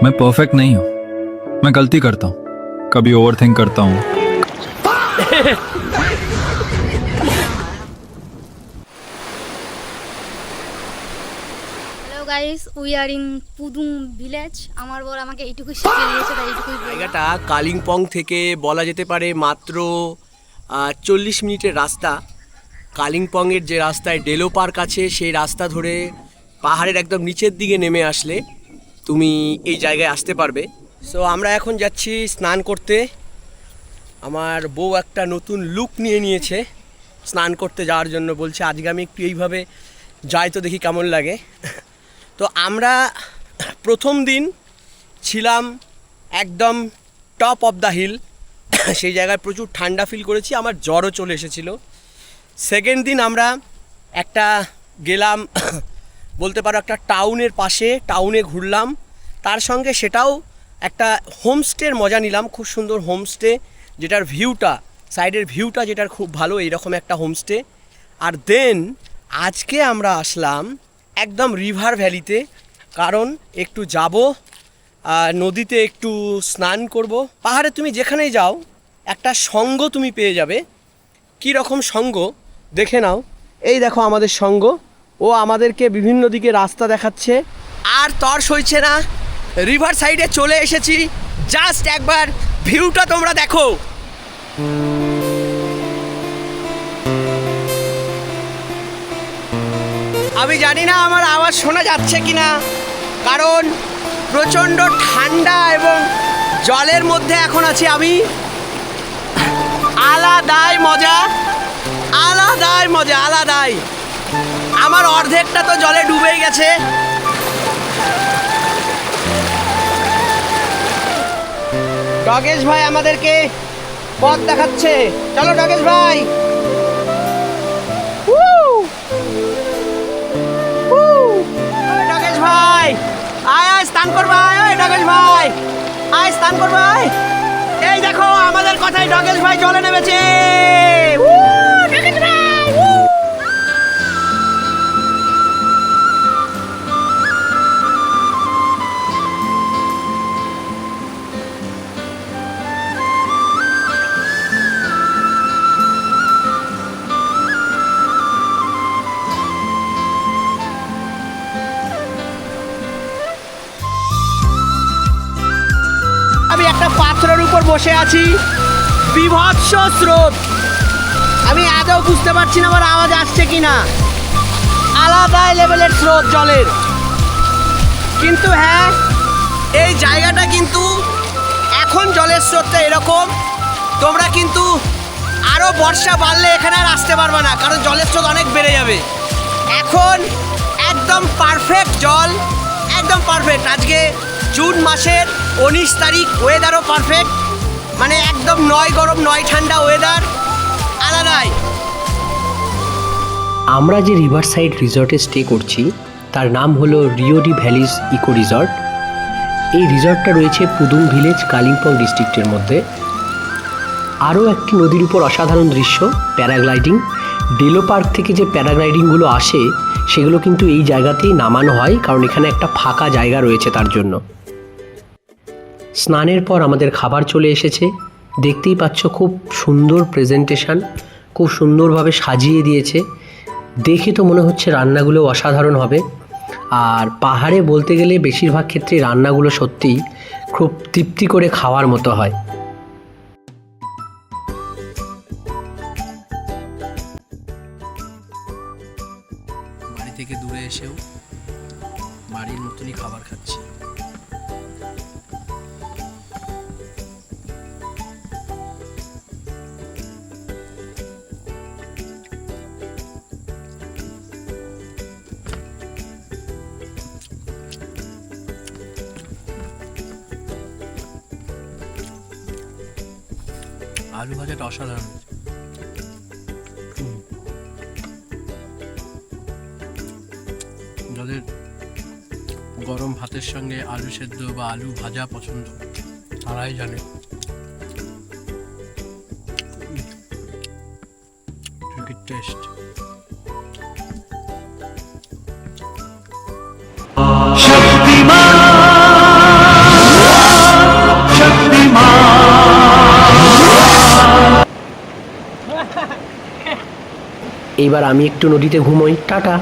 मैं परफेक्ट नहीं हूँ, मैं गलती करता हूँ, कभी ओवरथिंक करता हूँ। Hello guys, we are in Pudung village. আমার বর আমাকে এইটুকু শিখিয়ে দিয়েছে, তাই এইটুকুই বললাম। জায়গাটা কালিম্পং থেকে বলা যেতে পারে মাত্র 40 মিনিটের রাস্তা। কালিম্পংয়ের যে রাস্তায় ডেলো পার্ক আছে সেই রাস্তা ধরে পাহাড়ের একদম নিচের দিকে নেমে আসলে তুমি এই জায়গায় আসতে পারবে। সো আমরা এখন যাচ্ছি স্নান করতে। আমার বউ একটা নতুন লুক নিয়ে নিয়েছে স্নান করতে যাওয়ার জন্য, বলছে আজকে আমি একটু এইভাবে যাই তো দেখি কেমন লাগে। তো আমরা প্রথম দিন ছিলাম একদম টপ অফ দ্য হিল, সেই জায়গায় প্রচুর ঠান্ডা ফিল করেছি, আমার জ্বরও চলে এসেছিলো। সেকেন্ড দিন আমরা একটা গেলাম বলতে পারো একটা টাউনের পাশে, টাউনে ঘুরলাম, তার সঙ্গে সেটাও একটা হোমস্টের মজা নিলাম, খুব সুন্দর হোমস্টে, যেটার ভিউটা, সাইডের ভিউটা যেটার খুব ভালো, এইরকম একটা হোমস্টে। আর দেন আজকে আমরা আসলাম একদম রিভার ভ্যালিতে, কারণ একটু যাব নদীতে, একটু স্নান করব। পাহাড়ে তুমি যেখানেই যাও একটা সঙ্গ তুমি পেয়ে যাবে। কী রকম সঙ্গ দেখে নাও, এই দেখো আমাদের সঙ্গ, ও আমাদেরকে বিভিন্ন দিকে রাস্তা দেখাচ্ছে। আর তর সইছে না, রিভার সাইডে চলে এসেছি, জাস্ট একবার ভিউটা তোমরা দেখো। আমি জানি না আমার আওয়াজ শোনা যাচ্ছে কিনা, কারণ প্রচণ্ড ঠান্ডা এবং জলের মধ্যে এখন আছি আমি। আলাদাই মজা, আলাদাই মজা, আলাদাই। আমার অর্ধেকটা তো জলে ডুবেই গেছে। ডগেশ ভাই আমাদেরকে পথ দেখাচ্ছে, চলো ডগেশ ভাই। ডগেশ ভাই আয় আয় স্নান করবা, আয় ডগেশ ভাই আয় স্নান করবা। এই দেখো আমাদের কথাই ডগেশ ভাই জলে নেমেছে। আমি একটা পাথরের উপর বসে আছি, বিভৎস স্রোত, আমি আদৌ বুঝতে পারছি না আমার আওয়াজ আসছে কিনা। আলাদা লেভেলের স্রোত জলের। কিন্তু হ্যাঁ, এই জায়গাটা কিন্তু এখন জলের স্রোতটা এরকম, তোমরা কিন্তু আরও বর্ষা বাড়লে এখানে আর আসতে পারবে না, কারণ জলের স্রোত অনেক বেড়ে যাবে। এখন একদম পারফেক্ট জল, একদম পারফেক্ট। আজকে জুন মাসের 19 তারিখ, ওয়েদারও পারফেক্ট, মানে একদম নয় গরম নয় ঠান্ডা ওয়েদার, আলাদাই। আমরা যে রিভার সাইড রিসর্টে স্টে করছি তার নাম হলো Rio de Valleys eco resort. এই রিসর্টটা রয়েছে পুদুং ভিলেজ, কালিম্পং ডিস্ট্রিক্টের মধ্যে। আরও একটি নদীর উপর অসাধারণ দৃশ্য, প্যারাগ্লাইডিং। ডেলো পার্ক থেকে যে প্যারাগ্লাইডিংগুলো আসে সেগুলো কিন্তু এই জায়গাতেই নামানো হয়, কারণ এখানে একটা ফাঁকা জায়গা রয়েছে তার জন্য। স্নানের পর আমাদের খাবার চলে এসেছে, দেখতেই পাচ্ছ খুব সুন্দর প্রেজেন্টেশন, খুব সুন্দরভাবে সাজিয়ে দিয়েছে। দেখে তো মনে হচ্ছে রান্নাগুলো অসাধারণ হবে। আর পাহাড়ে বলতে গেলে বেশিরভাগ ক্ষেত্রে রান্নাগুলো সত্যিই খুব তৃপ্তি করে খাওয়ার মতো হয়। বাড়ি থেকে দূরে এসেও বাড়ির মতনই খাবার খাচ্ছি। আলু ভাজাটা অসাধারণ। যাদের গরম ভাতের সঙ্গে আলু সেদ্ধ বা আলু ভাজা পছন্দ তারাই জানে টেস্ট। শক্তিমান এইবার আমি একটু নদীতে ঘুমোই, টাটা।